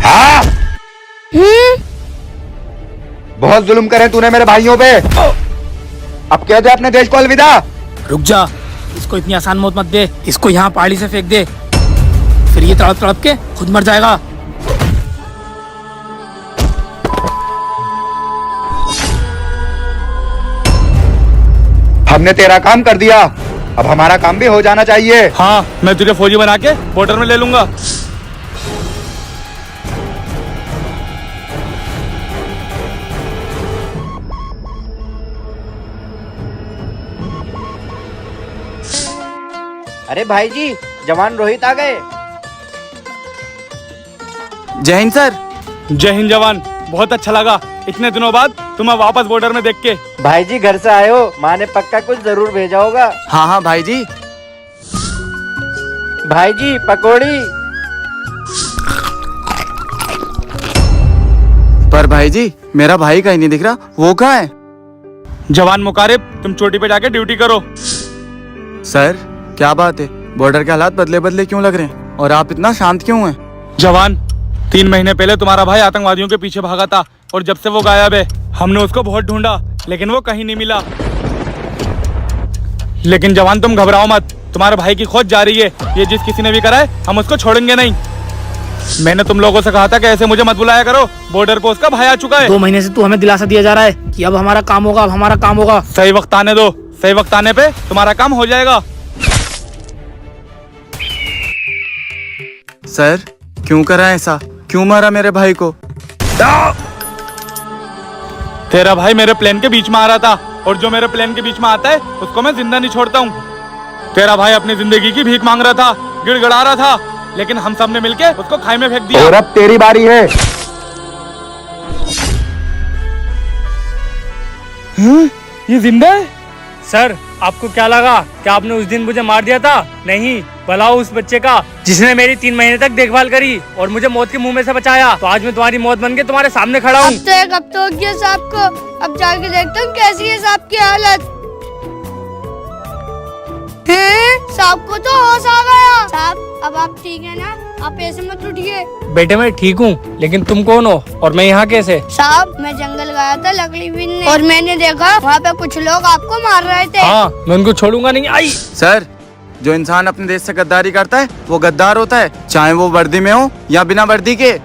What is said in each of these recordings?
हाँ? बहुत जुल्म करे तूने मेरे भाइयों पे। अब कह दे अपने देश को अलविदा। रुक जा, इसको इतनी आसान मौत मत दे। इसको यहाँ पहाड़ी से फेंक दे, फिर ये तड़प तड़प के खुद मर जाएगा। हमने तेरा काम कर दिया, अब हमारा काम भी हो जाना चाहिए। हाँ, मैं तुझे फौजी बना के बॉर्डर में ले लूंगा। अरे भाई जी, जवान रोहित आ गए। जय हिंद सर। जय हिंद जवान, बहुत अच्छा लगा इतने दिनों बाद तुम्हें वापस बॉर्डर में देख के। भाई जी घर से आए हो, माँ ने पक्का कुछ जरूर भेजा होगा। हाँ हाँ भाई जी। भाई जी पकौड़ी। पर भाई जी मेरा भाई कहीं नहीं दिख रहा, वो कहाँ है? जवान मुकारिब, तुम चोटी पे जाके ड्यूटी करो। सर क्या बात है, बॉर्डर के हालात बदले बदले क्यों लग रहे हैं और आप इतना शांत क्यों हैं? जवान, 3 महीने पहले तुम्हारा भाई आतंकवादियों के पीछे भागा था और जब से वो गायब है। हमने उसको बहुत ढूंढा लेकिन वो कहीं नहीं मिला। लेकिन जवान तुम घबराओ मत, तुम्हारे भाई की खोज जारी है। ये जिस किसी ने भी करा है हम उसको छोड़ेंगे नहीं। मैंने तुम लोगों से कहा था कि ऐसे मुझे मत बुलाया करो, बॉर्डर पे उसका भाई आ चुका है। 2 महीने से तू हमें दिलासा दिया जा रहा है कि अब हमारा काम होगा, अब हमारा काम होगा। सही वक्त आने दो, सही वक्त आने पे तुम्हारा काम हो जाएगा। सर क्यों करा ऐसा, क्यों मारा मेरे भाई को? तेरा भाई मेरे प्लेन के बीच में आ रहा था और जो मेरे प्लेन के बीच में आता है उसको मैं जिंदा नहीं छोड़ता हूँ। तेरा भाई अपनी जिंदगी की भीख मांग रहा था, गिड़गिड़ा रहा था, लेकिन हम सब ने मिलके उसको खाई में फेंक दिया। और अब तेरी बारी है। ये जिंदा है? सर आपको क्या लगा कि आपने उस दिन मुझे मार दिया था? नहीं, भला उस बच्चे का जिसने मेरी 3 महीने तक देखभाल करी और मुझे मौत के मुंह में से बचाया। तो आज मैं तुम्हारी मौत बन के तुम्हारे सामने खड़ा हूँ। अब तो एक हफ्ता हो गया साहब को, अब जाके देखता हूँ कैसी है साहब की हालत। साहब को तो होश आ गया। साहब अब आप ठीक है ना? आप ऐसे मत उठिए। बेटे मैं ठीक हूँ, लेकिन तुम कौन हो और मैं यहाँ कैसे? साहब मैं जंगल गया था लकड़ी बीनने और मैंने देखा वहाँ पे कुछ लोग आपको मार रहे थे। हाँ, मैं उनको छोड़ूंगा नहीं। आई सर जो इंसान अपने देश से गद्दारी करता है वो गद्दार होता है, चाहे वो वर्दी में हो या बिना वर्दी के।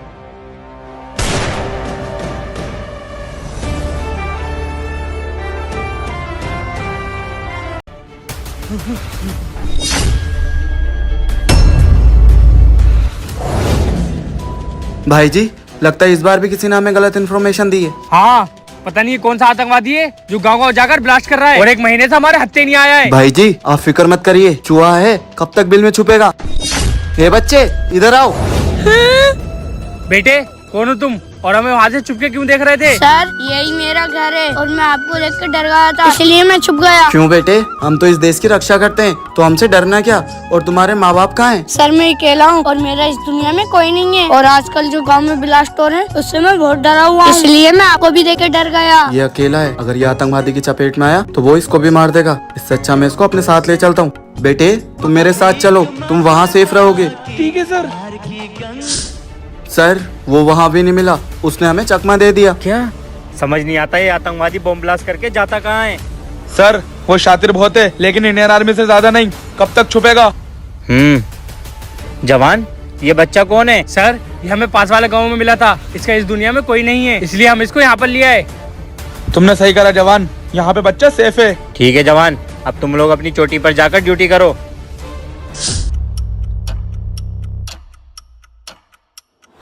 भाई जी लगता है इस बार भी किसी ने हमें गलत इन्फॉर्मेशन दी है। हाँ, पता नहीं कौन सा आतंकवादी है जो गाँव जाकर ब्लास्ट कर रहा है और 1 महीने से हमारे हत्थे नहीं आया है। भाई जी आप फिक्र मत करिए, चूहा है कब तक बिल में छुपेगा। ये बच्चे इधर आओ। बेटे कौन हो तुम और हमें वहाँ से छुप के क्यों देख रहे थे? सर यही मेरा घर है और मैं आपको देख कर डर गया था, इसलिए मैं छुप गया। क्यों बेटे, हम तो इस देश की रक्षा करते हैं तो हमसे डरना क्या। और तुम्हारे माँ बाप कहाँ हैं? सर मैं अकेला हूँ और मेरा इस दुनिया में कोई नहीं है और आजकल जो गांव में ब्लास्ट हो रहे हैं उससे मैं बहुत डरा हुआ हूँ, इसलिए मैं आपको भी देख कर डर गया। ये अकेला है, अगर ये आतंकवादी की चपेट में आया तो वो इसको भी मार देगा। इससे अच्छा मैं इसको अपने साथ ले चलता हूँ। बेटे तुम मेरे साथ चलो, तुम वहाँ सेफ रहोगे। ठीक है सर। सर वो वहाँ भी नहीं मिला, उसने हमें चकमा दे दिया। क्या समझ नहीं आता ये आतंकवादी बम ब्लास्ट करके जाता कहाँ है? सर वो शातिर बहुत है लेकिन इंडियन आर्मी से ज्यादा नहीं। कब तक छुपेगा? जवान ये बच्चा कौन है? सर ये हमें पास वाले गाँव में मिला था, इसका इस दुनिया में कोई नहीं है, इसलिए हम इसको यहाँ पर लिया है। तुमने सही करा जवान, यहाँ पे बच्चा सेफ है। ठीक है जवान, अब तुम लोग अपनी चोटी पर जाकर ड्यूटी करो।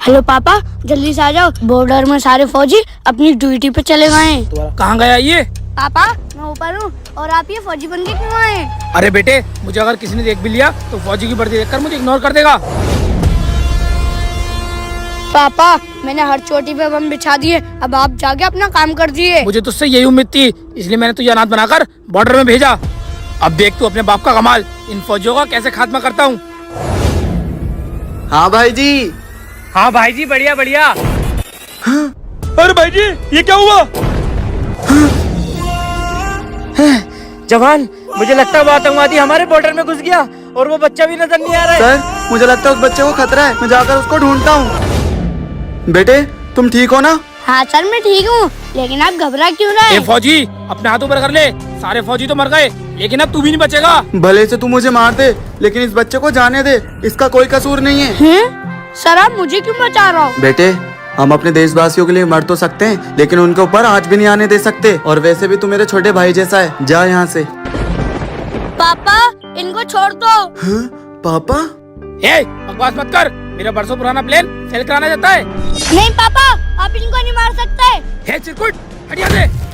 हेलो पापा जल्दी से आ जाओ, बॉर्डर में सारे फौजी अपनी ड्यूटी पे चले गए हैं। कहाँ गया ये? पापा मैं ऊपर हूँ और आप ये फौजी बन के क्यों आए? अरे बेटे, मुझे अगर किसी ने देख भी लिया तो फौजी की वर्दी देखकर मुझे इग्नोर कर देगा। पापा मैंने हर चोटी पे बम बिछा दिए, अब आप जाके अपना काम कर दिए। मुझे तुझसे यही उम्मीद थी, इसलिए मैंने तुझे अनाथ बनाकर बॉर्डर में भेजा। अब देख तू अपने बाप का कमाल, इन फौजियों का कैसे खात्मा करता हूँ। हाँ भाई जी। हाँ भाई जी बढ़िया बढ़िया। अरे भाई जी ये क्या हुआ? जवान मुझे लगता है वो आतंकवादी हमारे बॉर्डर में घुस गया और वो बच्चा भी नजर नहीं आ रहा है। सर मुझे लगता है उस बच्चे को खतरा है, मैं जाकर उसको ढूंढता हूँ। बेटे तुम ठीक हो ना? हाँ सर मैं ठीक हूँ, लेकिन आप घबरा क्यों रहे? ए फौजी, अपने हाथ ऊपर कर ले। सारे फौजी तो मर गए, लेकिन अब तू भी नहीं बचेगा। भले से तू मुझे मार दे, लेकिन इस बच्चे को जाने दे, इसका कोई कसूर नहीं है। सर आप मुझे क्यों बचा रहा हो? बेटे हम अपने देशवासियों के लिए मर तो सकते हैं, लेकिन उनके ऊपर आँच भी नहीं आने दे सकते। और वैसे भी तू मेरे छोटे भाई जैसा है, जा यहाँ से। पापा इनको छोड़ दो। हाँ? पापा? ए बकवास मत कर, मेरा बरसों पुराना प्लान फेल कराना चाहता है। नहीं पापा, आप इनको नहीं मार सकते। हे चिरकुट, हट यहाँ से।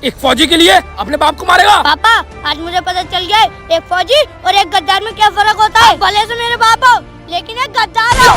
एक फौजी के लिए अपने बाप को मारेगा? पापा आज मुझे पता चल गया है, एक फौजी और एक गद्दार में क्या फर्क होता है। भले से मेरे बाप हो, लेकिन एक गद्दार हो।